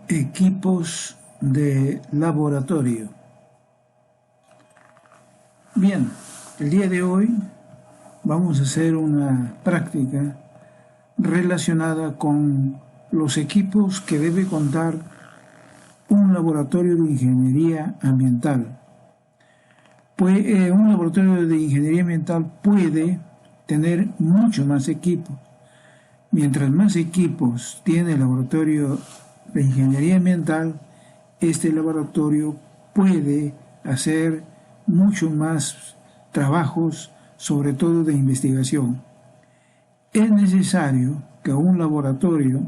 Equipos de laboratorio. Bien, el día de hoy vamos a hacer una práctica relacionada con los equipos que debe contar un laboratorio de ingeniería ambiental. Pues, un laboratorio de ingeniería ambiental puede tener mucho más equipos. Mientras más equipos tiene el laboratorio de ingeniería ambiental, este laboratorio puede hacer mucho más trabajos, sobre todo de investigación. Es necesario que un laboratorio,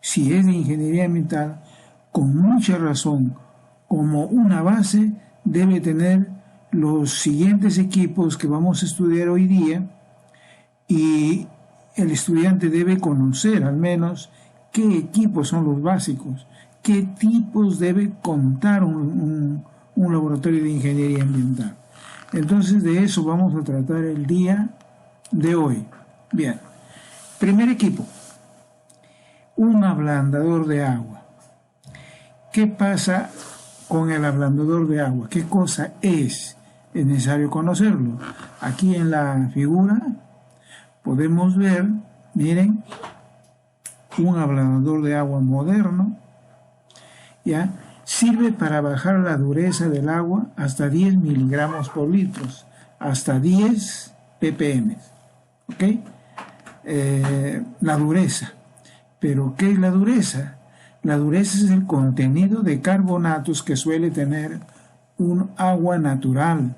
si es de ingeniería ambiental, con mucha razón, como una base, debe tener los siguientes equipos que vamos a estudiar hoy día, y el estudiante debe conocer al menos qué equipos son los básicos, qué tipos debe contar un laboratorio de ingeniería ambiental. Entonces de eso vamos a tratar el día de hoy. Bien, primer equipo, un ablandador de agua. ¿Qué pasa con el ablandador de agua? ¿Qué cosa es? Es necesario conocerlo. Aquí en la figura podemos ver, miren, un ablandador de agua moderno, ¿ya? Sirve para bajar la dureza del agua hasta 10 miligramos por litro, hasta 10 ppm, ¿ok? La dureza. ¿Pero qué es la dureza? La dureza es el contenido de carbonatos que suele tener un agua natural.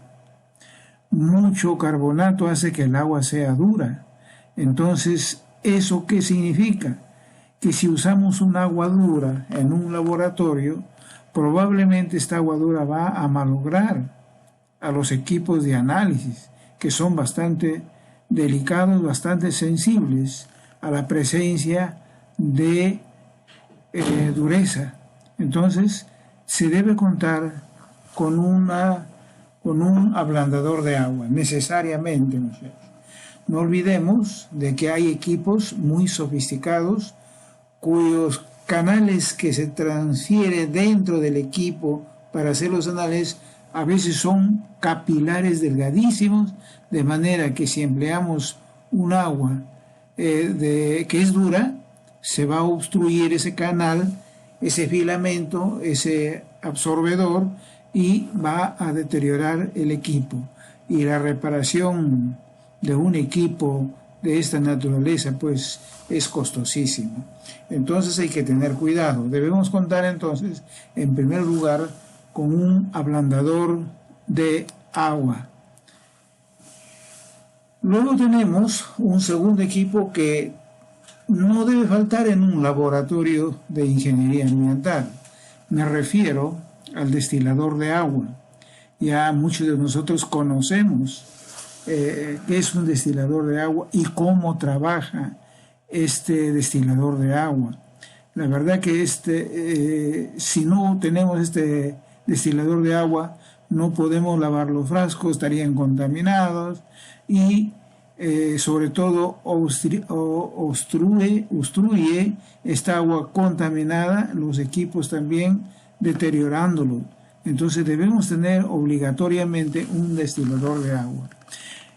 Mucho carbonato hace que el agua sea dura. Entonces, ¿eso qué significa? Que si usamos un agua dura en un laboratorio, probablemente esta agua dura va a malograr a los equipos de análisis, que son bastante delicados, bastante sensibles a la presencia de dureza. Entonces, se debe contar con un ablandador de agua, necesariamente, ¿no es cierto? No olvidemos de que hay equipos muy sofisticados cuyos canales que se transfieren dentro del equipo para hacer los análisis a veces son capilares delgadísimos, de manera que si empleamos un agua que es dura, se va a obstruir ese canal, ese filamento, ese absorbedor, y va a deteriorar el equipo. Y la reparación de un equipo de esta naturaleza pues es costosísimo. Entonces hay que tener cuidado. Debemos contar entonces en primer lugar con un ablandador de agua. Luego tenemos un segundo equipo que no debe faltar en un laboratorio de ingeniería ambiental. Me refiero al destilador de agua. Ya muchos de nosotros conocemos qué es un destilador de agua y cómo trabaja este destilador de agua. La verdad que si no tenemos este destilador de agua, no podemos lavar los frascos, estarían contaminados y sobre todo obstruye esta agua contaminada, los equipos también deteriorándolo. Entonces debemos tener obligatoriamente un destilador de agua.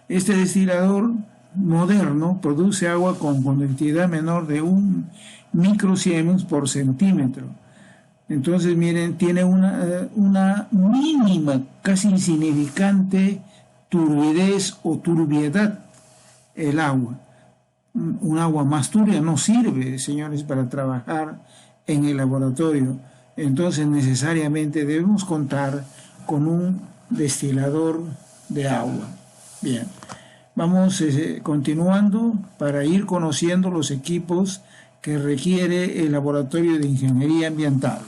Este destilador moderno produce agua con conductividad menor de 1 microsiemens por centímetro. Entonces, miren, tiene una mínima, casi insignificante turbidez o turbiedad el agua. Un agua más turbia no sirve, señores, para trabajar en el laboratorio. Entonces, necesariamente debemos contar con un destilador de agua. Bien, vamos continuando para ir conociendo los equipos que requiere el laboratorio de ingeniería ambiental.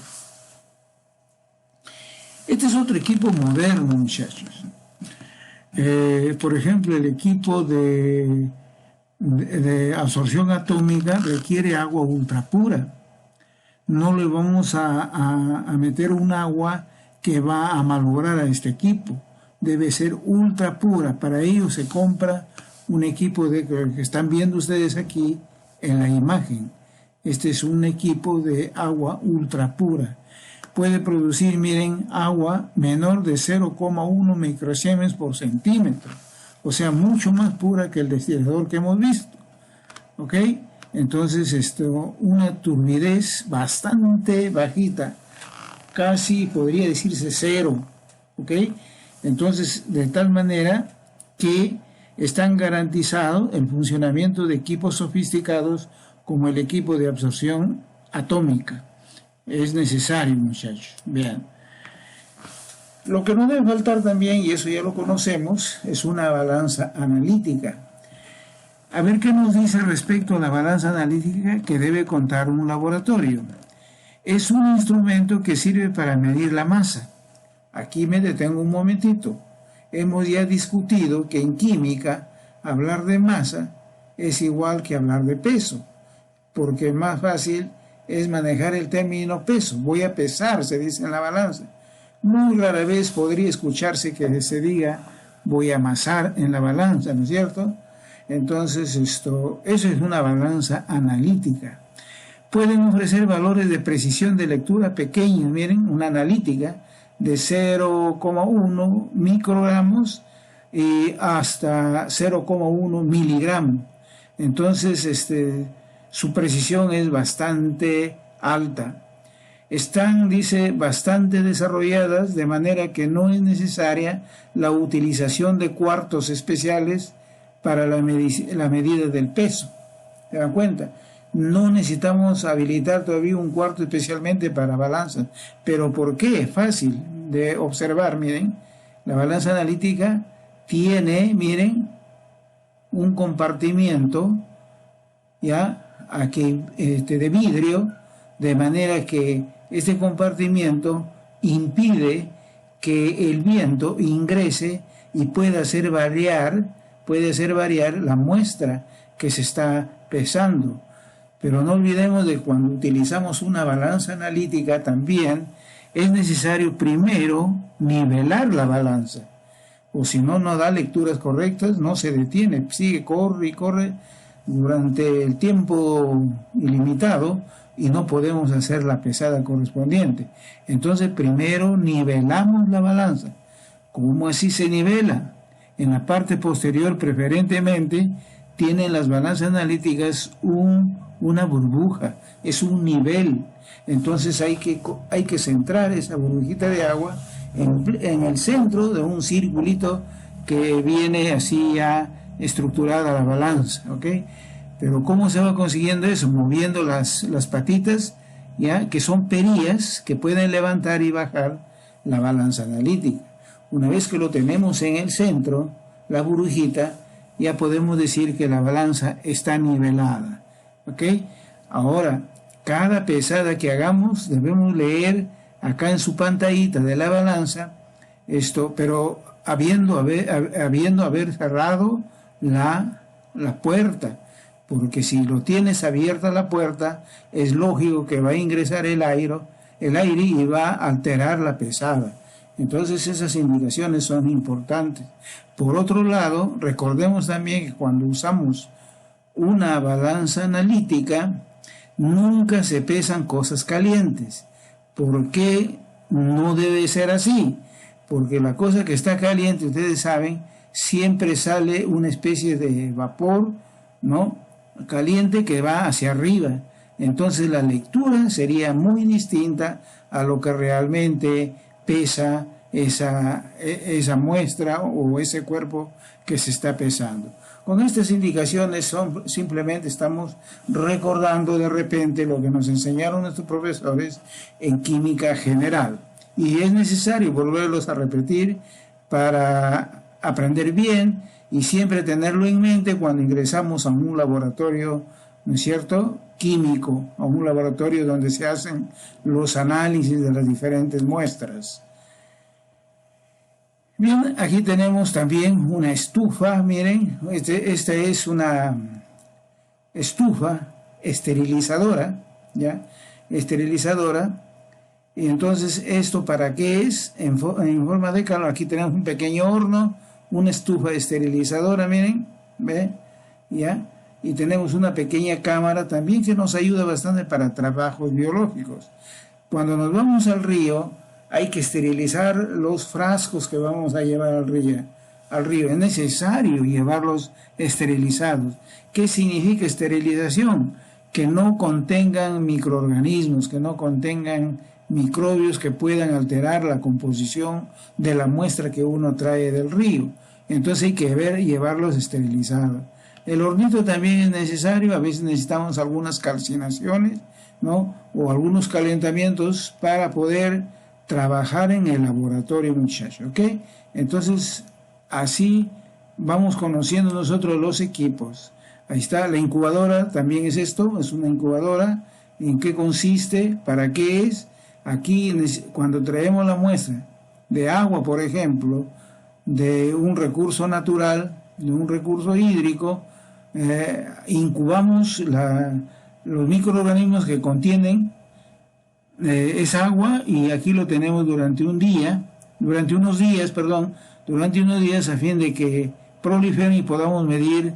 Este es otro equipo moderno, muchachos. Por ejemplo, el equipo de absorción atómica requiere agua ultrapura. No le vamos a meter un agua que va a malograr a este equipo. Debe ser ultra pura. Para ello se compra un equipo que están viendo ustedes aquí en la imagen. Este es un equipo de agua ultra pura. Puede producir, miren, agua menor de 0,1 microsiemens por centímetro. O sea, mucho más pura que el destilador que hemos visto. ¿Ok? Entonces, una turbidez bastante bajita. Casi podría decirse cero. ¿Ok? Entonces, de tal manera que están garantizados el funcionamiento de equipos sofisticados como el equipo de absorción atómica. Es necesario, muchachos. Vean. Lo que no debe faltar también, y eso ya lo conocemos, es una balanza analítica. A ver qué nos dice respecto a la balanza analítica que debe contar un laboratorio. Es un instrumento que sirve para medir la masa. Aquí me detengo un momentito. Hemos ya discutido que en química hablar de masa es igual que hablar de peso, porque más fácil es manejar el término peso. Voy a pesar, se dice en la balanza. Muy rara vez podría escucharse que se diga voy a amasar en la balanza, ¿no es cierto? Entonces, eso es una balanza analítica. Pueden ofrecer valores de precisión de lectura pequeños, miren, una analítica de 0,1 microgramos hasta 0,1 miligramos. Entonces, su precisión es bastante alta. Están, dice, bastante desarrolladas, de manera que no es necesaria la utilización de cuartos especiales para la medida del peso. ¿Se dan cuenta? No necesitamos habilitar todavía un cuarto especialmente para balanzas. ¿Pero por qué? Es fácil de observar, miren. La balanza analítica tiene, miren, un compartimiento, ¿ya? Aquí, de vidrio, de manera que este compartimiento impide que el viento ingrese y pueda hacer variar la muestra que se está pesando. Pero no olvidemos de cuando utilizamos una balanza analítica también es necesario primero nivelar la balanza, o si no, no da lecturas correctas, no se detiene, sigue, corre y corre durante el tiempo ilimitado y no podemos hacer la pesada correspondiente. Entonces primero nivelamos la balanza. ¿Cómo así se nivela? En la parte posterior preferentemente tienen las balanzas analíticas una burbuja, es un nivel. Entonces hay que centrar esa burbujita de agua en el centro de un circulito que viene así ya estructurada la balanza, ¿ok? Pero ¿cómo se va consiguiendo eso? Moviendo las patitas, ya, que son perillas que pueden levantar y bajar la balanza analítica. Una vez que lo tenemos en el centro, la burbujita, ya podemos decir que la balanza está nivelada, ¿ok? Ahora, cada pesada que hagamos debemos leer acá en su pantallita de la balanza pero habiendo haber cerrado la puerta, porque si lo tienes abierta la puerta, es lógico que va a ingresar el aire y va a alterar la pesada. Entonces esas indicaciones son importantes. Por otro lado, recordemos también que cuando usamos una balanza analítica, nunca se pesan cosas calientes. ¿Por qué no debe ser así? Porque la cosa que está caliente, ustedes saben, siempre sale una especie de vapor, ¿no?, caliente que va hacia arriba. Entonces la lectura sería muy distinta a lo que realmente pesa esa muestra o ese cuerpo que se está pesando. Con estas indicaciones simplemente estamos recordando de repente lo que nos enseñaron nuestros profesores en química general. Y es necesario volverlos a repetir para aprender bien y siempre tenerlo en mente cuando ingresamos a un laboratorio, ¿no es cierto?, químico, a un laboratorio donde se hacen los análisis de las diferentes muestras. Bien, aquí tenemos también una estufa, miren, esta es una estufa esterilizadora, ¿ya? Esterilizadora. Y entonces, ¿esto para qué es? En forma de calor, aquí tenemos un pequeño horno, una estufa esterilizadora, miren, ¿ve? ¿Ya? y tenemos una pequeña cámara también que nos ayuda bastante para trabajos biológicos. Cuando nos vamos al río, hay que esterilizar los frascos que vamos a llevar al río. Es necesario llevarlos esterilizados. ¿Qué significa esterilización? Que no contengan microorganismos, que no contengan microbios que puedan alterar la composición de la muestra que uno trae del río. Entonces hay que llevarlos esterilizados. El hornito también es necesario, a veces necesitamos algunas calcinaciones, ¿no? O algunos calentamientos para poder trabajar en el laboratorio, muchachos, ¿ok? Entonces, así vamos conociendo nosotros los equipos. Ahí está, la incubadora también es esto, es una incubadora. ¿En qué consiste? ¿Para qué es? Aquí, cuando traemos la muestra de agua, por ejemplo, de un recurso natural, de un recurso hídrico, incubamos los microorganismos que contienen esa agua, y aquí lo tenemos durante unos días, a fin de que proliferen y podamos medir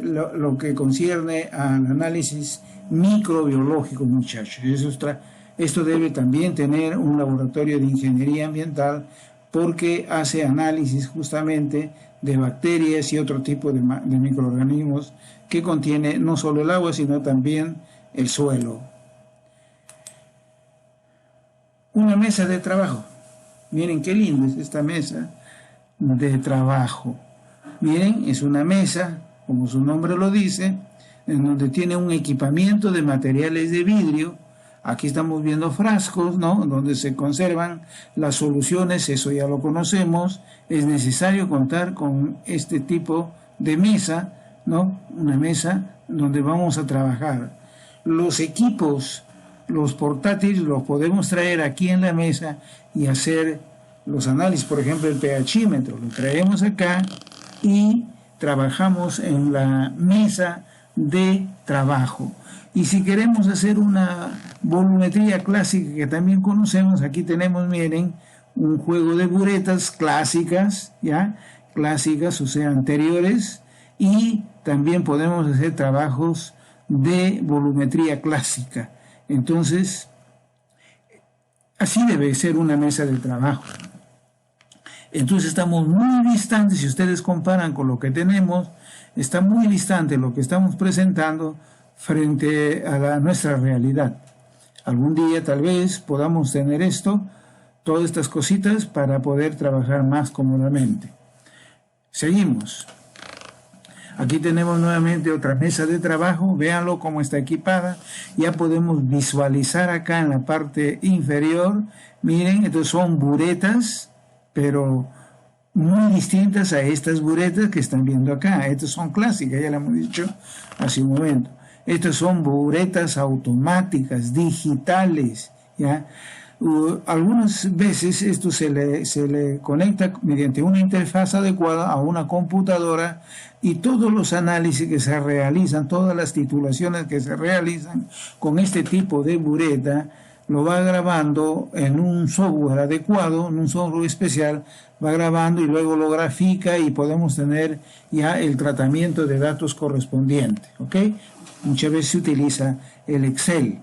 lo que concierne al análisis microbiológico, muchachos. Esto debe también tener un laboratorio de ingeniería ambiental, porque hace análisis justamente de bacterias y otro tipo de microorganismos que contiene no solo el agua, sino también el suelo. Una mesa de trabajo. Miren qué lindo es esta mesa de trabajo. Miren, es una mesa, como su nombre lo dice, en donde tiene un equipamiento de materiales de vidrio. Aquí estamos viendo frascos, ¿no?, donde se conservan las soluciones, eso ya lo conocemos. Es necesario contar con este tipo de mesa, ¿no?, una mesa donde vamos a trabajar. Los equipos, los portátiles, los podemos traer aquí en la mesa y hacer los análisis. Por ejemplo, el pHímetro lo traemos acá y trabajamos en la mesa de trabajo. Y si queremos hacer una volumetría clásica que también conocemos, aquí tenemos, miren, un juego de buretas clásicas, ¿ya? Clásicas, o sea, anteriores, y también podemos hacer trabajos de volumetría clásica. Entonces, así debe ser una mesa de trabajo. Entonces estamos muy distantes, si ustedes comparan con lo que tenemos, está muy distante lo que estamos presentando frente a nuestra realidad. Algún día tal vez podamos tener todas estas cositas para poder trabajar más cómodamente. Seguimos. Aquí tenemos nuevamente otra mesa de trabajo, véanlo cómo está equipada. Ya podemos visualizar acá en la parte inferior, miren, estos son buretas, pero muy distintas a estas buretas que están viendo acá. Estas son clásicas, ya lo hemos dicho hace un momento. Estas son buretas automáticas, digitales, ¿ya? Algunas veces esto se le conecta mediante una interfaz adecuada a una computadora, y todos los análisis que se realizan, todas las titulaciones que se realizan con este tipo de bureta, lo va grabando en un software adecuado, en un software especial, va grabando y luego lo grafica, y podemos tener ya el tratamiento de datos correspondiente, ¿ok? Muchas veces se utiliza el Excel.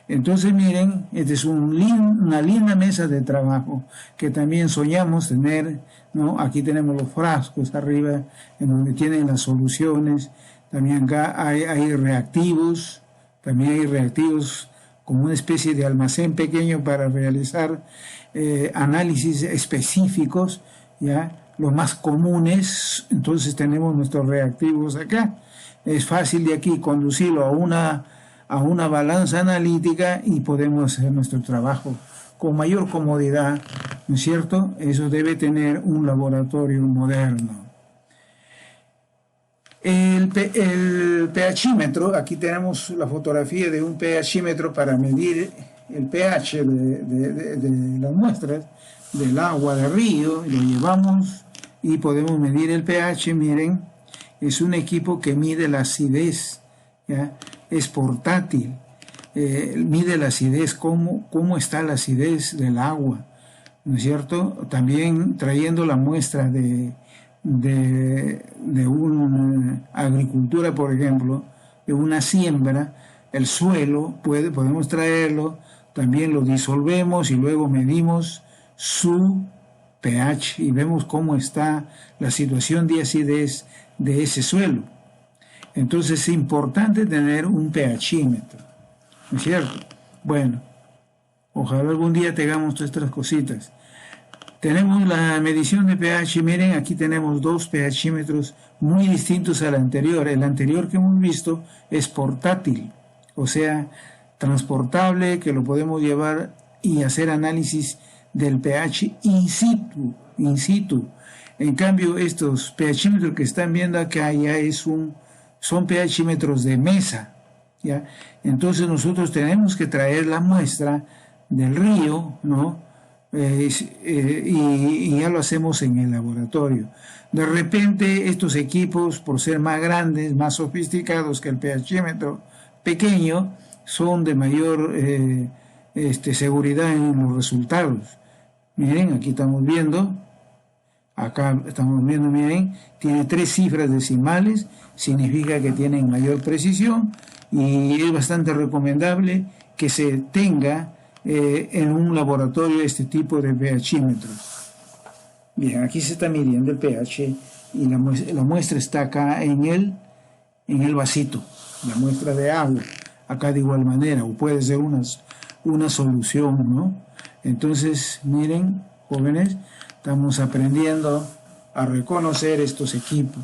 Entonces, miren, esta es una linda mesa de trabajo que también soñamos tener, ¿no? Aquí tenemos los frascos arriba, en donde tienen las soluciones. También acá hay reactivos, como una especie de almacén pequeño para realizar análisis específicos, ¿ya? Los más comunes. Entonces tenemos nuestros reactivos acá. Es fácil de aquí conducirlo a una balanza analítica y podemos hacer nuestro trabajo con mayor comodidad, ¿no es cierto? Eso debe tener un laboratorio moderno. El pHímetro, aquí tenemos la fotografía de un pHímetro para medir el pH de las muestras del agua del río. Lo llevamos y podemos medir el pH, miren. Es un equipo que mide la acidez, ¿ya? Es portátil, mide la acidez, cómo está la acidez del agua, ¿no es cierto? También trayendo la muestra de de una agricultura, por ejemplo, de una siembra, el suelo, podemos traerlo, también lo disolvemos y luego medimos su pH y vemos cómo está la situación de acidez de ese suelo. Entonces es importante tener un pHímetro, ¿no es cierto? Bueno, ojalá algún día tengamos todas estas cositas. Tenemos la medición de pH, miren, aquí tenemos dos pHímetros muy distintos al anterior. El anterior que hemos visto es portátil, o sea, transportable, que lo podemos llevar y hacer análisis del pH in situ. En cambio, estos pHímetros que están viendo acá ya son pHímetros de mesa, ¿ya? Entonces nosotros tenemos que traer la muestra del río, ¿no? Y ya lo hacemos en el laboratorio. De repente estos equipos, por ser más grandes, más sofisticados que el pHímetro pequeño, son de mayor seguridad en los resultados. Miren, aquí estamos viendo, miren, tiene 3 cifras decimales, significa que tienen mayor precisión y es bastante recomendable que se tenga en un laboratorio este tipo de pHímetros. Bien, aquí se está midiendo el pH y la muestra está acá en el vasito, la muestra de agua, acá de igual manera, o puede ser una solución, ¿no? Entonces, miren, jóvenes, estamos aprendiendo a reconocer estos equipos.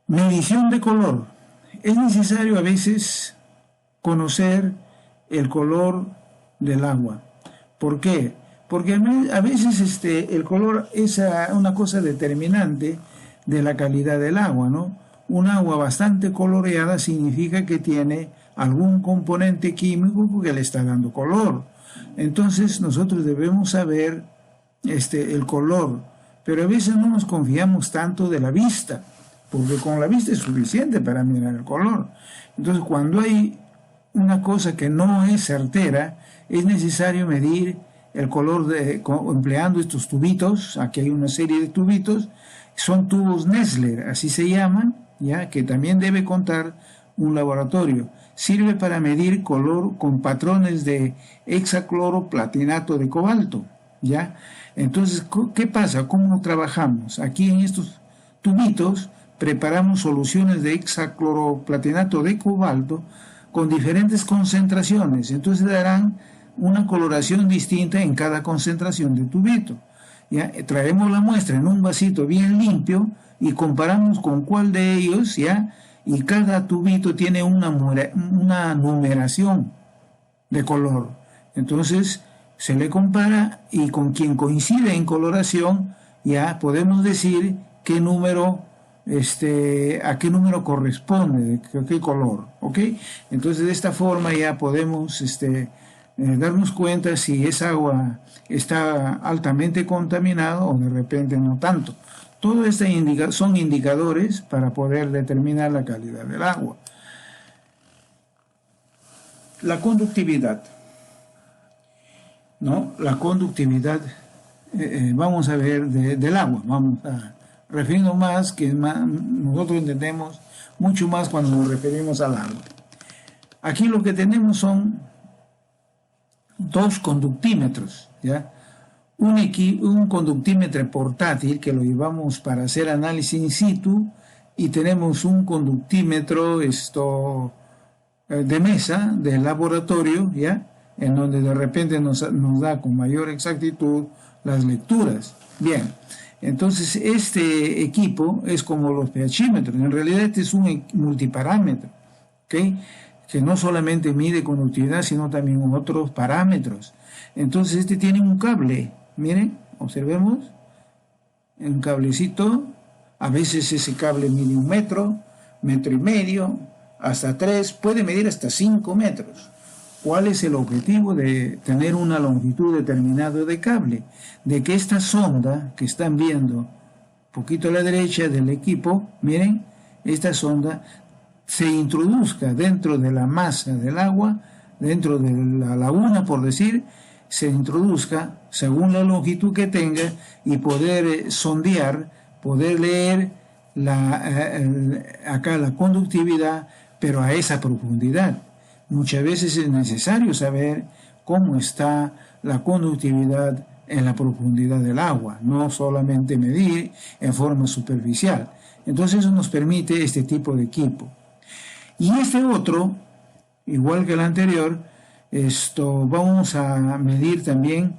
Medición de color. Es necesario a veces conocer el color del agua. ¿Por qué? Porque a veces el color es una cosa determinante de la calidad del agua, ¿no? Un agua bastante coloreada significa que tiene algún componente químico que le está dando color. Entonces nosotros debemos saber el color, pero a veces no nos confiamos tanto de la vista, porque con la vista es suficiente para mirar el color. Entonces cuando hay una cosa que no es certera, es necesario medir el color empleando estos tubitos. Aquí hay una serie de tubitos, son tubos Nessler, así se llaman, ya que también debe contar un laboratorio. Sirve para medir color con patrones de hexacloroplatinato de cobalto, ¿ya? Entonces, ¿qué pasa? ¿Cómo trabajamos? Aquí en estos tubitos preparamos soluciones de hexacloroplatinato de cobalto con diferentes concentraciones, entonces darán una coloración distinta en cada concentración de tubito. ¿Ya? Traemos la muestra en un vasito bien limpio y comparamos con cuál de ellos, ¿ya? Y cada tubito tiene una numeración de color. Entonces se le compara y con quien coincide en coloración ya podemos decir qué número a qué número corresponde, qué color, ¿ok? Entonces de esta forma ya podemos darnos cuenta si esa agua está altamente contaminada o de repente no tanto. Todo esto son indicadores para poder determinar la calidad del agua. La conductividad, ¿no? La conductividad, vamos a ver, del agua, vamos a referirnos más, nosotros entendemos mucho más cuando nos referimos al agua. Aquí lo que tenemos son 2 conductímetros, ¿ya? Un conductímetro portátil que lo llevamos para hacer análisis in situ y tenemos un conductímetro de mesa, de laboratorio, ¿ya? En donde de repente nos da con mayor exactitud las lecturas. Bien, entonces este equipo es como los pHímetros, en realidad este es un multiparámetro, ¿ok? Que no solamente mide conductividad, sino también otros parámetros. Entonces este tiene un cable, miren, observemos, un cablecito, a veces ese cable mide 1 metro, 1,5 metros, hasta 3, puede medir hasta 5 metros. ¿Cuál es el objetivo de tener una longitud determinada de cable? De que esta sonda que están viendo, poquito a la derecha del equipo, miren, esta sonda se introduzca dentro de la masa del agua, dentro de la laguna, por decir, se introduzca según la longitud que tenga y poder sondear, poder leer acá la conductividad, pero a esa profundidad. Muchas veces es necesario saber cómo está la conductividad en la profundidad del agua, no solamente medir en forma superficial. Entonces eso nos permite este tipo de equipo. Y este otro, igual que el anterior, vamos a medir también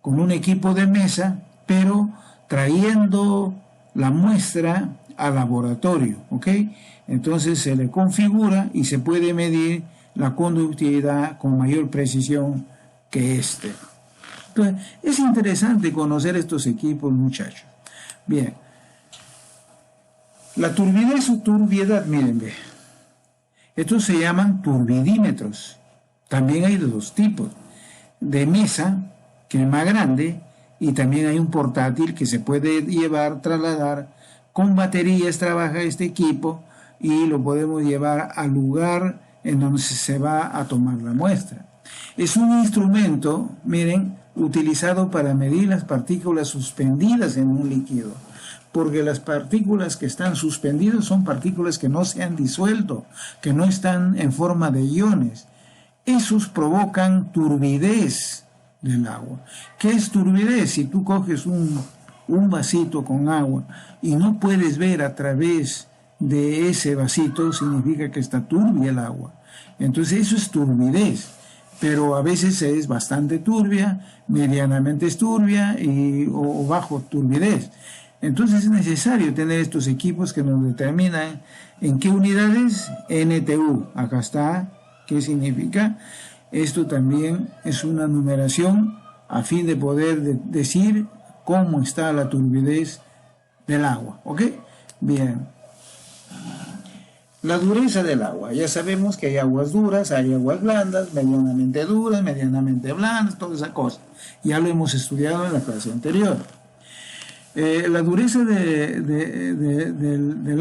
con un equipo de mesa, pero trayendo la muestra al laboratorio, ¿ok? Entonces se le configura y se puede medir la conductividad con mayor precisión que este. Entonces, es interesante conocer estos equipos, muchachos. Bien. La turbidez o turbiedad, miren, ve. Estos se llaman turbidímetros. También hay de dos tipos. De mesa, que es más grande, y también hay un portátil que se puede llevar, trasladar. Con baterías trabaja este equipo y lo podemos llevar al lugar en donde se va a tomar la muestra. Es un instrumento, miren, utilizado para medir las partículas suspendidas en un líquido, porque las partículas que están suspendidas son partículas que no se han disuelto, que no están en forma de iones. Esos provocan turbidez del agua. ¿Qué es turbidez? Si tú coges un vasito con agua y no puedes ver a través de ese vasito, significa que está turbia el agua. Entonces eso es turbidez, pero a veces es bastante turbia, medianamente es turbia o bajo turbidez. Entonces es necesario tener estos equipos que nos determinan en qué unidades. NTU, acá está, ¿qué significa? Esto también es una numeración a fin de poder decir cómo está la turbidez del agua, ¿ok? Bien. La dureza del agua. Ya sabemos que hay aguas duras, hay aguas blandas, medianamente blandas, toda esa cosa. Ya lo hemos estudiado en la clase anterior. La dureza del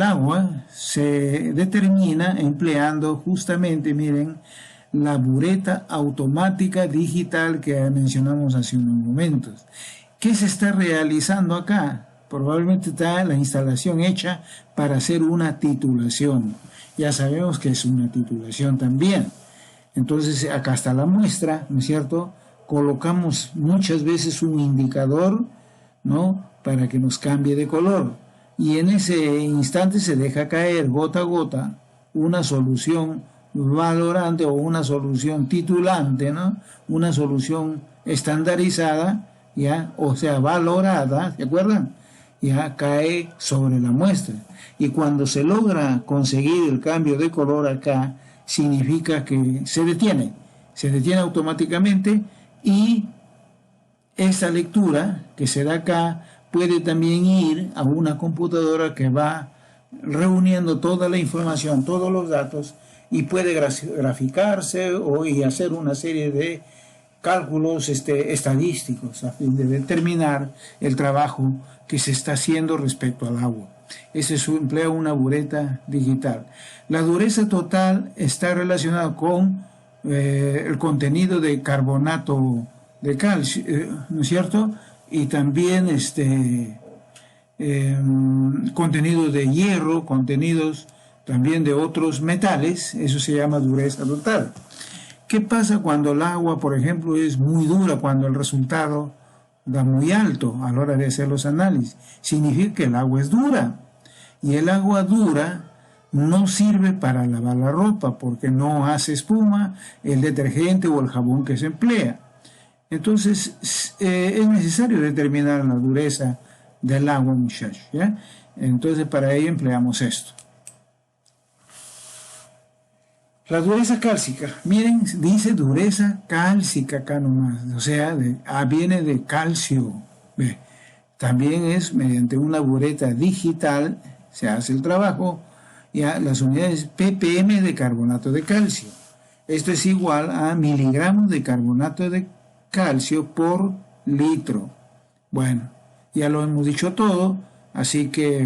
agua se determina empleando justamente, miren, la bureta automática digital que mencionamos hace unos momentos. ¿Qué se está realizando acá? Probablemente está la instalación hecha para hacer una titulación. Ya sabemos que es una titulación también. Entonces acá está la muestra, ¿no es cierto? Colocamos muchas veces un indicador, ¿no?, para que nos cambie de color. Y en ese instante se deja caer gota a gota una solución valorante o una solución titulante, ¿no?, una solución estandarizada, ¿ya? O sea, valorada, ¿se acuerdan? Ya cae sobre la muestra. Y cuando se logra conseguir el cambio de color acá, significa que se detiene automáticamente, y esa lectura que se da acá puede también ir a una computadora que va reuniendo toda la información, todos los datos, y puede graficarse y hacer una serie de cálculos estadísticos a fin de determinar el trabajo que se está haciendo respecto al agua. Ese emplea una bureta digital. La dureza total está relacionada con el contenido de carbonato de calcio, ¿no es cierto? Y también contenido de hierro, contenidos también de otros metales. Eso se llama dureza total. ¿Qué pasa cuando el agua, por ejemplo, es muy dura, cuando el resultado da muy alto a la hora de hacer los análisis? Significa que el agua es dura. Y el agua dura no sirve para lavar la ropa porque no hace espuma el detergente o el jabón que se emplea. Entonces es necesario determinar la dureza del agua, muchachos, ¿ya? Entonces para ello empleamos esto. La dureza cálcica, miren, dice dureza cálcica acá nomás, o sea, viene de calcio. Ve, también es mediante una bureta digital, se hace el trabajo, ya las unidades ppm de carbonato de calcio. Esto es igual a miligramos de carbonato de calcio por litro. Bueno, ya lo hemos dicho todo, así que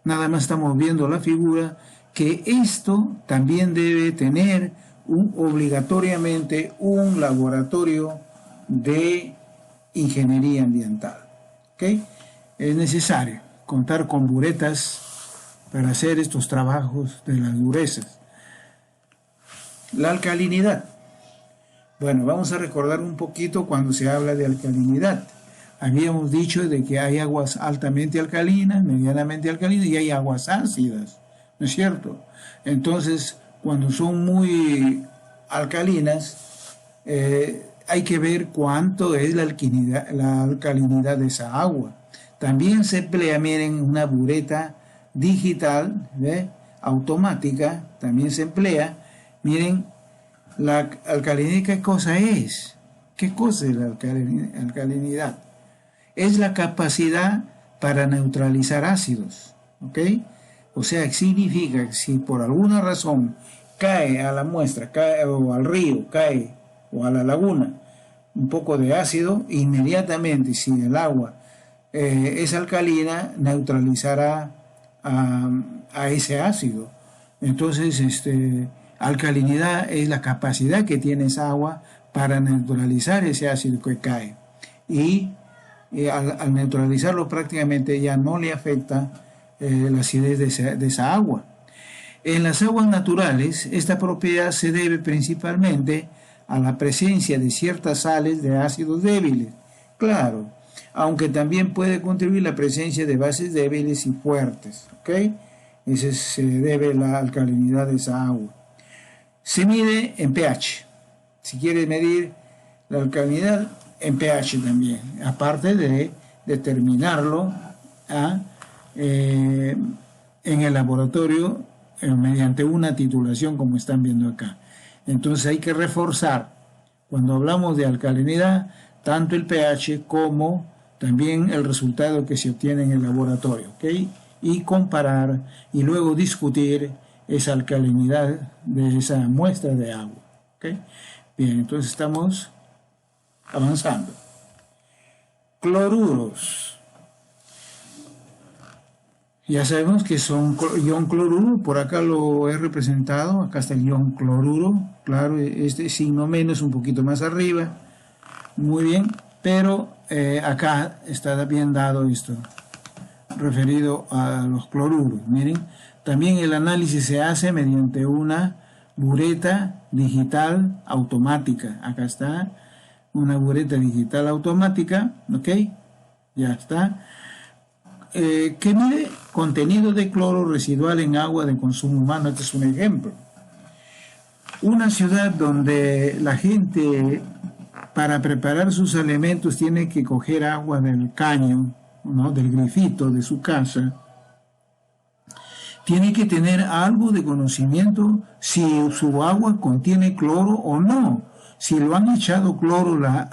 nada más estamos viendo la figura, que esto también debe tener obligatoriamente un laboratorio de ingeniería ambiental. ¿Okay? Es necesario contar con buretas para hacer estos trabajos de las durezas. La alcalinidad. Bueno, vamos a recordar un poquito cuando se habla de alcalinidad. Habíamos dicho de que hay aguas altamente alcalinas, medianamente alcalinas y hay aguas ácidas, ¿no es cierto? Entonces, cuando son muy alcalinas, hay que ver cuánto es la alcalinidad de esa agua. También se emplea, miren, una bureta digital, ¿ve? Automática, también se emplea. Miren, la alcalinidad, ¿qué cosa es? ¿Qué cosa es la alcalinidad? Es la capacidad para neutralizar ácidos, ¿ok? O sea, significa que si por alguna razón cae a la muestra, cae, o al río, cae, o a la laguna, un poco de ácido, inmediatamente, si el agua es alcalina, neutralizará a ese ácido. Entonces, alcalinidad es la capacidad que tiene esa agua para neutralizar ese ácido que cae. Y al neutralizarlo prácticamente ya no le afecta la acidez de esa agua. En las aguas naturales, esta propiedad se debe principalmente a la presencia de ciertas sales de ácidos débiles. Claro, aunque también puede contribuir la presencia de bases débiles y fuertes. ¿Ok? Ese se debe a la alcalinidad de esa agua. Se mide en pH. Si quiere medir la alcalinidad, en pH también, aparte de determinarlo en el laboratorio mediante una titulación como están viendo acá. Entonces hay que reforzar, cuando hablamos de alcalinidad, tanto el pH como también el resultado que se obtiene en el laboratorio, ¿ok? Y comparar y luego discutir esa alcalinidad de esa muestra de agua, ¿ok? Bien, entonces estamos avanzando. Cloruros. Ya sabemos que son ion cloruro, por acá lo he representado, acá está el ion cloruro, claro, este signo menos un poquito más arriba, muy bien, pero acá está bien dado esto, referido a los cloruros. Miren, también el análisis se hace mediante una bureta digital automática, acá está, una bureta digital automática, ¿ok? Ya está. Que mide contenido de cloro residual en agua de consumo humano. Este es un ejemplo. Una ciudad donde la gente para preparar sus alimentos tiene que coger agua del caño, ¿no? Del grifito de su casa, tiene que tener algo de conocimiento si su agua contiene cloro o no. Si lo han echado cloro la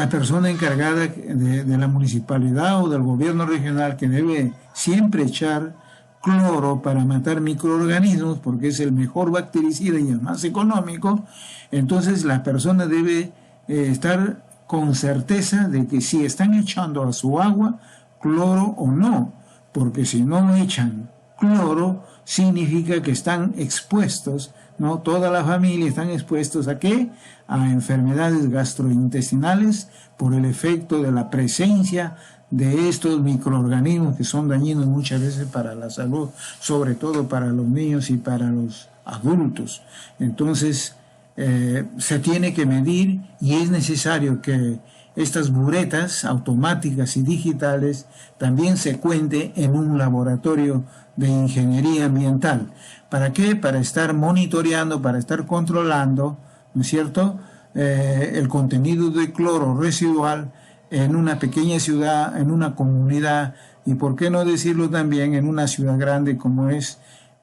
persona encargada de la municipalidad o del gobierno regional, que debe siempre echar cloro para matar microorganismos, porque es el mejor bactericida y el más económico, entonces la persona debe estar con certeza de que si están echando a su agua cloro o no, porque si no echan cloro, significa que están expuestos, ¿no? Toda la familia están expuestos ¿a qué? A enfermedades gastrointestinales por el efecto de la presencia de estos microorganismos que son dañinos muchas veces para la salud, sobre todo para los niños y para los adultos. Entonces, se tiene que medir y es necesario que estas buretas automáticas y digitales también se cuente en un laboratorio de ingeniería ambiental. ¿Para qué? Para estar monitoreando, para estar controlando, ¿no es cierto?, el contenido de cloro residual en una pequeña ciudad, en una comunidad, y por qué no decirlo también en una ciudad grande como es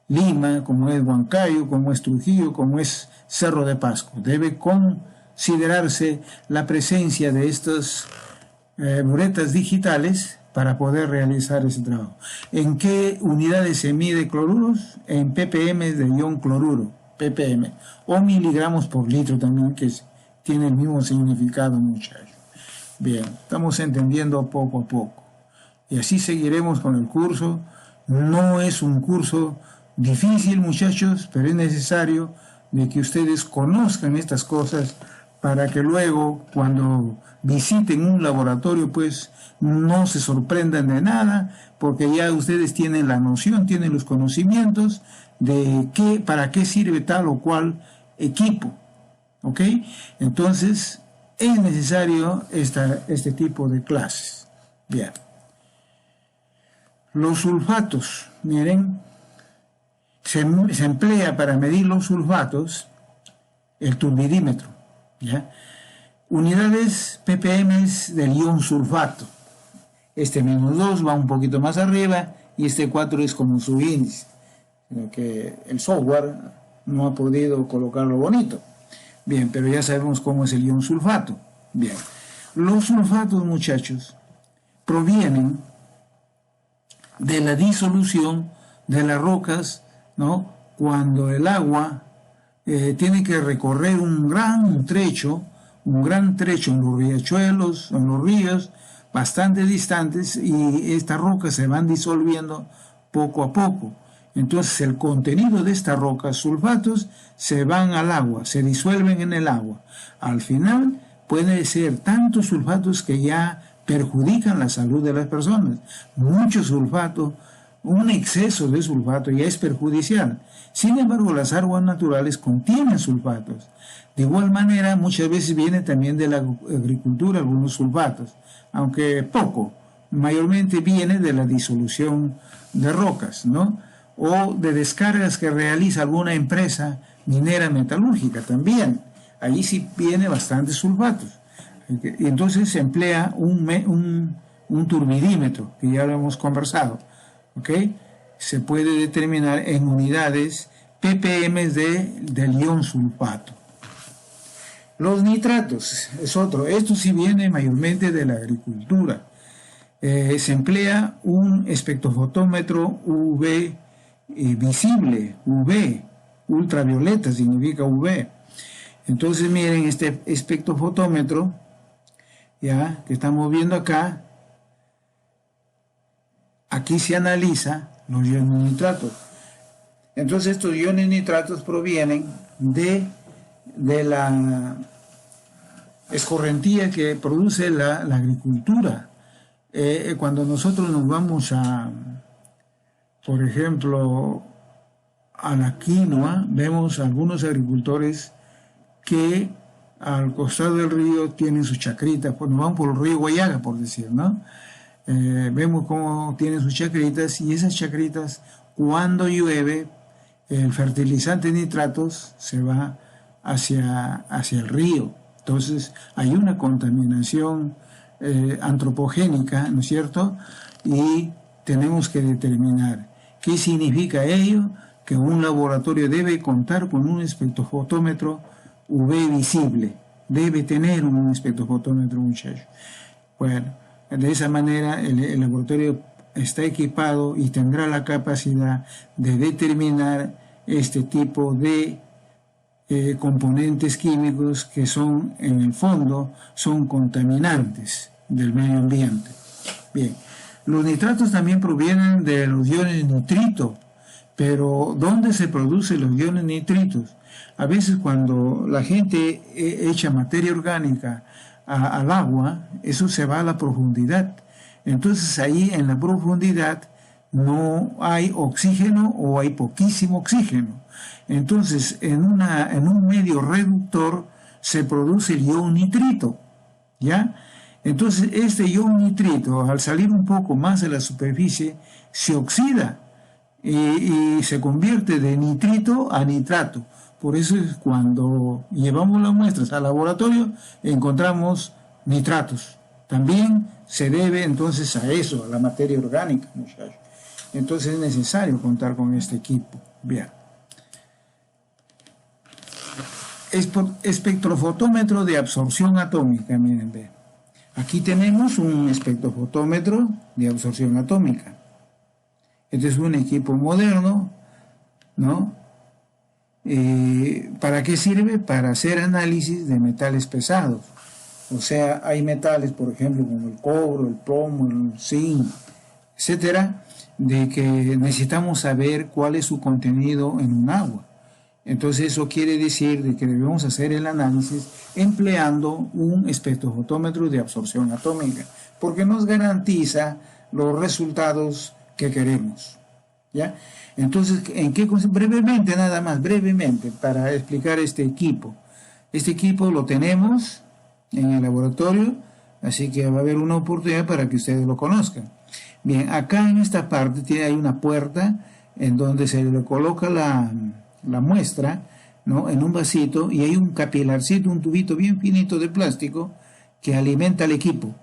Lima, como es Huancayo, como es Trujillo, como es Cerro de Pasco. Debe considerarse la presencia de estas buretas digitales para poder realizar ese trabajo. ¿En qué unidades se mide cloruros? En ppm de ion cloruro, ppm, o miligramos por litro también, que tiene el mismo significado, muchachos. Bien, estamos entendiendo poco a poco. Y así seguiremos con el curso. No es un curso difícil, muchachos, pero es necesario de que ustedes conozcan estas cosas para que luego cuando visiten un laboratorio pues no se sorprendan de nada, porque ya ustedes tienen la noción, tienen los conocimientos de para qué sirve tal o cual equipo, ¿ok? Entonces es necesario este tipo de clases. Bien. Los sulfatos, miren, se emplea para medir los sulfatos el turbidímetro, ¿ya? Unidades ppm del ion sulfato. Este -2 va un poquito más arriba y este 4 es como su índice, que el software no ha podido colocarlo bonito. Bien, pero ya sabemos cómo es el ion sulfato. Bien, los sulfatos, muchachos, provienen de la disolución de las rocas, ¿no? Cuando el agua tiene que recorrer un gran trecho en los riachuelos, en los ríos, bastante distantes, y estas rocas se van disolviendo poco a poco. Entonces el contenido de estas rocas, sulfatos, se van al agua, se disuelven en el agua. Al final puede ser tantos sulfatos que ya perjudican la salud de las personas. Mucho sulfato, un exceso de sulfato ya es perjudicial. Sin embargo, las aguas naturales contienen sulfatos. De igual manera, muchas veces viene también de la agricultura algunos sulfatos, aunque poco, mayormente viene de la disolución de rocas, ¿no? O de descargas que realiza alguna empresa minera metalúrgica también. Allí sí viene bastantes sulfatos. Y entonces se emplea un turbidímetro, que ya lo hemos conversado, ¿ok? Se puede determinar en unidades ppm del ion sulfato. Los nitratos es otro. Esto sí viene mayormente de la agricultura. Se emplea un espectrofotómetro UV visible, UV, ultravioleta significa UV. Entonces miren este espectrofotómetro, ya que estamos viendo acá, aquí se analiza los iones nitratos. Entonces estos iones nitratos provienen de la escorrentía que produce la agricultura. Cuando nosotros nos vamos por ejemplo, a la quinoa, vemos algunos agricultores que al costado del río tienen sus chacritas, pues nos vamos por el río Guayaga, por decir, ¿no? Vemos cómo tienen sus chacritas, y esas chacritas, cuando llueve, el fertilizante nitratos se va hacia el río. Entonces hay una contaminación antropogénica, ¿no es cierto? Y tenemos que determinar qué significa ello, que un laboratorio debe contar con un espectrofotómetro UV visible. Debe tener un espectrofotómetro, muchachos. Bueno, de esa manera el laboratorio está equipado y tendrá la capacidad de determinar este tipo de componentes químicos que son, en el fondo, son contaminantes del medio ambiente. Bien, los nitratos también provienen de los iones nitrito, pero ¿dónde se producen los iones nitritos? A veces cuando la gente echa materia orgánica al agua, eso se va a la profundidad. Entonces ahí en la profundidad no hay oxígeno o hay poquísimo oxígeno. Entonces en un medio reductor se produce el ion nitrito, ¿ya? Entonces este ion nitrito, al salir un poco más de la superficie, se oxida y se convierte de nitrito a nitrato. Por eso es cuando llevamos las muestras al laboratorio encontramos nitratos. También se debe entonces a eso, a la materia orgánica, muchachos. Entonces es necesario contar con este equipo. Bien. Espectrofotómetro de absorción atómica, miren, ve. Aquí tenemos un espectrofotómetro de absorción atómica. Este es un equipo moderno, ¿no? ¿Para qué sirve? Para hacer análisis de metales pesados. O sea, hay metales, por ejemplo, como el cobre, el plomo, el zinc, etcétera, de que necesitamos saber cuál es su contenido en un agua. Entonces eso quiere decir de que debemos hacer el análisis empleando un espectrofotómetro de absorción atómica, porque nos garantiza los resultados que queremos. ¿Ya? Entonces, brevemente, nada más, brevemente, para explicar este equipo. Este equipo lo tenemos en el laboratorio, así que va a haber una oportunidad para que ustedes lo conozcan. Bien, acá en esta parte hay una puerta en donde se le coloca la muestra, ¿no?, en un vasito, y hay un capilarcito, un tubito bien finito de plástico que alimenta al equipo.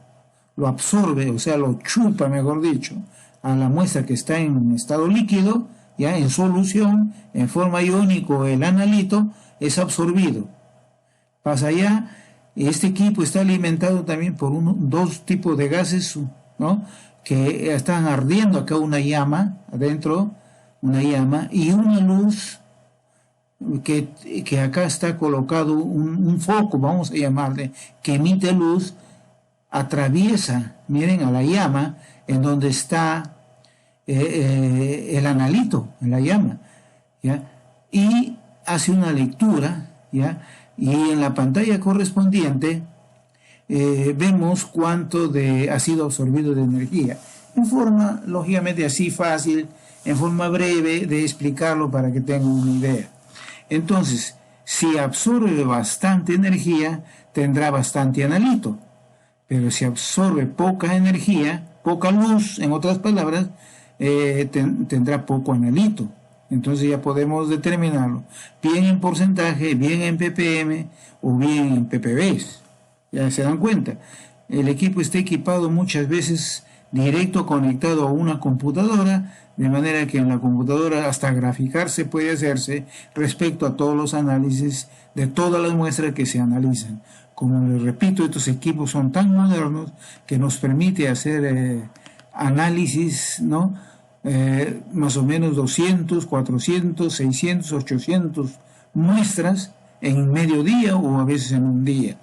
Lo absorbe, o sea, lo chupa, mejor dicho, a la muestra que está en estado líquido, ya en solución, en forma iónico, el analito es absorbido. Pasa allá, este equipo está alimentado también por dos tipos de gases, ¿no?, que están ardiendo acá, una llama adentro, una llama, y una luz que acá está colocado un foco, vamos a llamarle, que emite luz, atraviesa, miren, a la llama en donde está el analito en la llama, ¿ya?, y hace una lectura, ¿ya?, y en la pantalla correspondiente vemos cuánto ha sido absorbido de energía, en forma, lógicamente, así fácil, en forma breve de explicarlo para que tengan una idea. Entonces, si absorbe bastante energía, tendrá bastante analito, pero si absorbe poca energía, poca luz, en otras palabras, tendrá poco analito. Entonces ya podemos determinarlo, bien en porcentaje, bien en ppm o bien en ppb. Ya se dan cuenta, el equipo está equipado muchas veces directo conectado a una computadora, de manera que en la computadora hasta graficarse puede hacerse respecto a todos los análisis de todas las muestras que se analizan. Como les repito, estos equipos son tan modernos que nos permite hacer análisis, ¿no?, más o menos 200, 400, 600, 800 muestras en medio día o a veces en un día,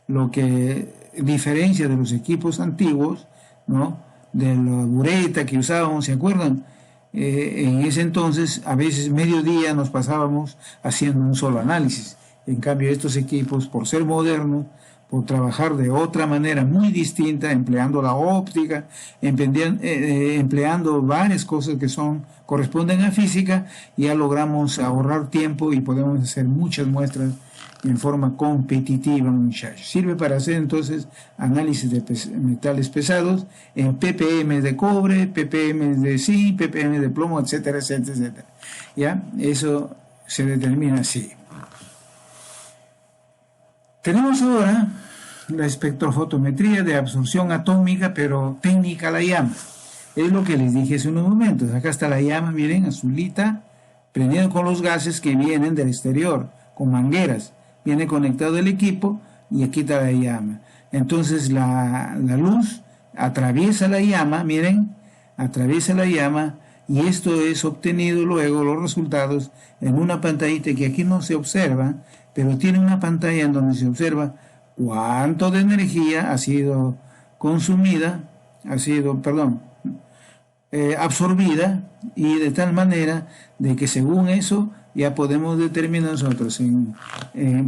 lo que diferencia de los equipos antiguos, ¿no?, de la bureta que usábamos, ¿se acuerdan? En ese entonces a veces medio día nos pasábamos haciendo un solo análisis. En cambio, estos equipos, por ser modernos, por trabajar de otra manera muy distinta, empleando la óptica, empleando varias cosas que corresponden a física, ya logramos ahorrar tiempo y podemos hacer muchas muestras en forma competitiva, muchachos. Sirve para hacer entonces análisis de metales pesados en ppm de cobre, ppm de zinc, ppm de plomo, etcétera, etcétera, etcétera. ¿Ya? Eso se determina así. Tenemos ahora la espectrofotometría de absorción atómica, pero técnica la llama. Es lo que les dije hace unos momentos. Acá está la llama, miren, azulita, prendiendo con los gases que vienen del exterior, con mangueras. Viene conectado el equipo y aquí está la llama. Entonces la luz atraviesa la llama, miren, atraviesa la llama, y esto es obtenido luego, los resultados, en una pantallita que aquí no se observa, pero tiene una pantalla en donde se observa cuánto de energía ha sido consumida, absorbida, y de tal manera de que según eso ya podemos determinar nosotros en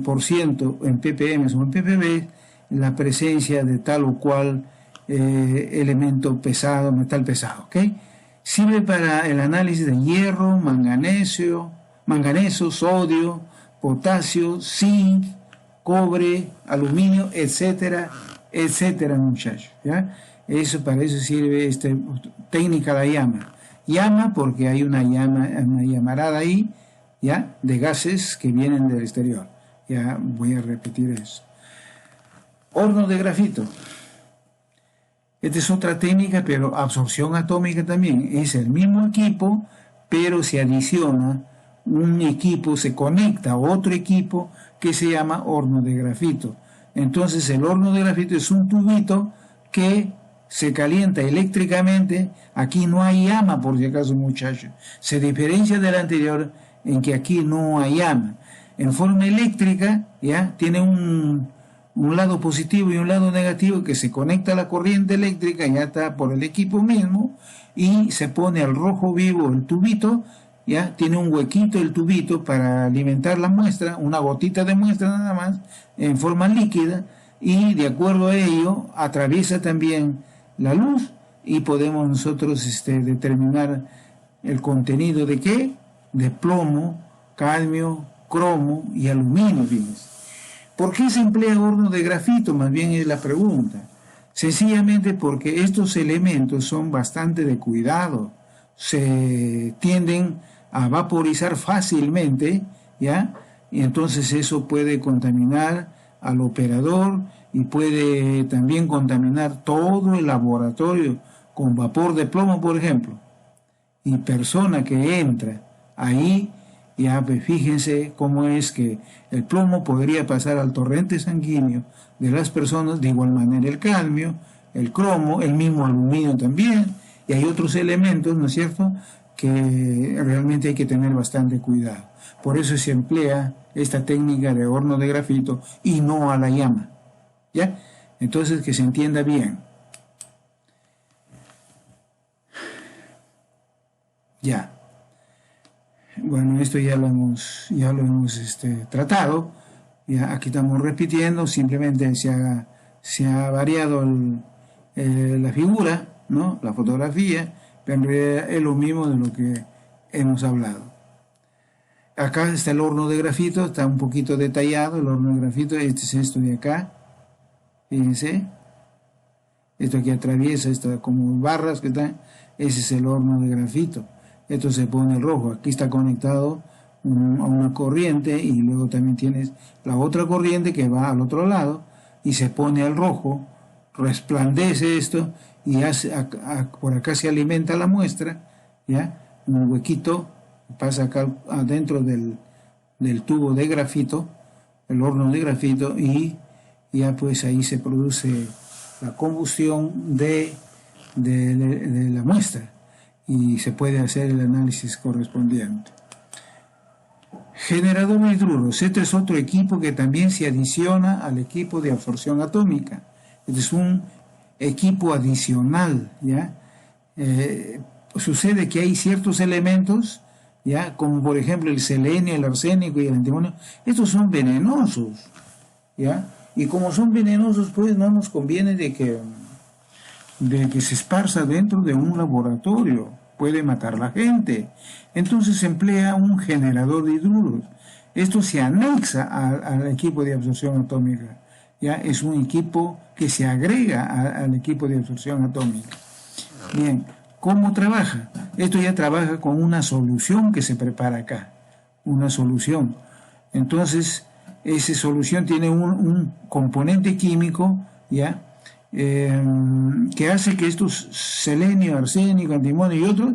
por ciento, en ppm o en ppb, la presencia de tal o cual elemento pesado, metal pesado, ¿ok? Sirve para el análisis de hierro, manganeso, sodio, potasio, zinc, cobre, aluminio, etcétera, etcétera, muchachos, ¿ya? Para eso sirve técnica la llama. Llama porque hay una llamarada ahí, ¿ya?, de gases que vienen del exterior. Ya voy a repetir eso. Horno de grafito. Esta es otra técnica, pero absorción atómica también. Es el mismo equipo, pero se adiciona un equipo, se conecta a otro equipo que se llama horno de grafito. Entonces el horno de grafito es un tubito que se calienta eléctricamente. Aquí no hay llama, por si acaso, muchachos. Se diferencia del anterior en que aquí no hay llama. En forma eléctrica, ya tiene un lado positivo y un lado negativo que se conecta a la corriente eléctrica, ya está por el equipo mismo, y se pone al rojo vivo el tubito, ¿ya? Tiene un huequito el tubito para alimentar la muestra, una gotita de muestra nada más, en forma líquida, y de acuerdo a ello atraviesa también la luz y podemos nosotros determinar el contenido de ¿qué? De plomo, cadmio, cromo y aluminio, fíjense. ¿Por qué se emplea horno de grafito? Más bien es la pregunta. Sencillamente porque estos elementos son bastante de cuidado, se tienden a vaporizar fácilmente, ¿ya? Y entonces eso puede contaminar al operador y puede también contaminar todo el laboratorio con vapor de plomo, por ejemplo. Y persona que entra ahí, ya pues fíjense cómo es que el plomo podría pasar al torrente sanguíneo de las personas, de igual manera el cadmio, el cromo, el mismo aluminio también, y hay otros elementos, ¿no es cierto?, que realmente hay que tener bastante cuidado. Por eso se emplea esta técnica de horno de grafito y no a la llama, ¿ya? Entonces, que se entienda bien. Ya. Bueno, esto ya lo hemos tratado. Ya aquí estamos repitiendo, simplemente se ha variado la figura, ¿no? La fotografía, pero en realidad es lo mismo de lo que hemos hablado. Acá está el horno de grafito, está un poquito detallado el horno de grafito. Este es esto de acá, fíjense, esto que atraviesa, está como barras que están, ese es el horno de grafito. Esto se pone rojo, aquí está conectado a una corriente y luego también tienes la otra corriente que va al otro lado y se pone al rojo, resplandece esto y por acá se alimenta la muestra, ¿ya? Un huequito pasa acá adentro del tubo de grafito, el horno de grafito, y ya pues ahí se produce la combustión de la muestra y se puede hacer el análisis correspondiente. Generador de hidruros. Este es otro equipo que también se adiciona al equipo de absorción atómica. Este es un equipo adicional, ¿ya? Sucede que hay ciertos elementos, ¿ya? Como por ejemplo el selenio, el arsénico y el antimonio. Estos son venenosos, ¿ya? Y como son venenosos, pues no nos conviene de que se esparza dentro de un laboratorio, puede matar a la gente. Entonces se emplea un generador de hidruros. Esto se anexa al equipo de absorción atómica, ¿ya? Es un equipo que se agrega al equipo de absorción atómica. Bien, ¿cómo trabaja? Esto ya trabaja con una solución que se prepara acá, una solución. Entonces, esa solución tiene un componente químico, ¿ya? Que hace que estos selenio, arsénico, antimonio y otros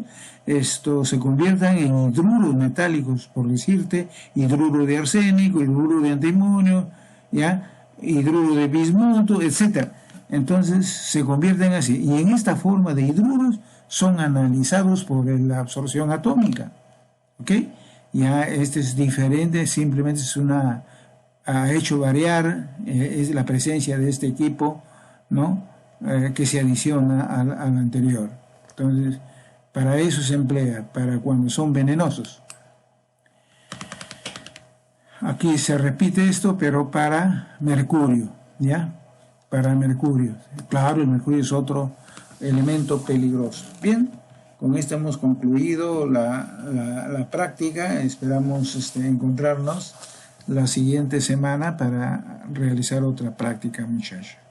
se conviertan en hidruros metálicos, por decirte, hidruro de arsénico, hidruro de antimonio, ¿ya? Hidruro de bismuto, etc. Entonces se convierten así, y en esta forma de hidruros son analizados por la absorción atómica, ¿ok? Ya este es diferente, simplemente ha hecho variar es la presencia de este equipo, ¿no? Que se adiciona al anterior. Entonces, para eso se emplea, para cuando son venenosos. Aquí se repite esto, pero para mercurio, ¿ya? Para mercurio. Claro, el mercurio es otro elemento peligroso. Bien, con esto hemos concluido la práctica. Esperamos encontrarnos la siguiente semana para realizar otra práctica, muchachos.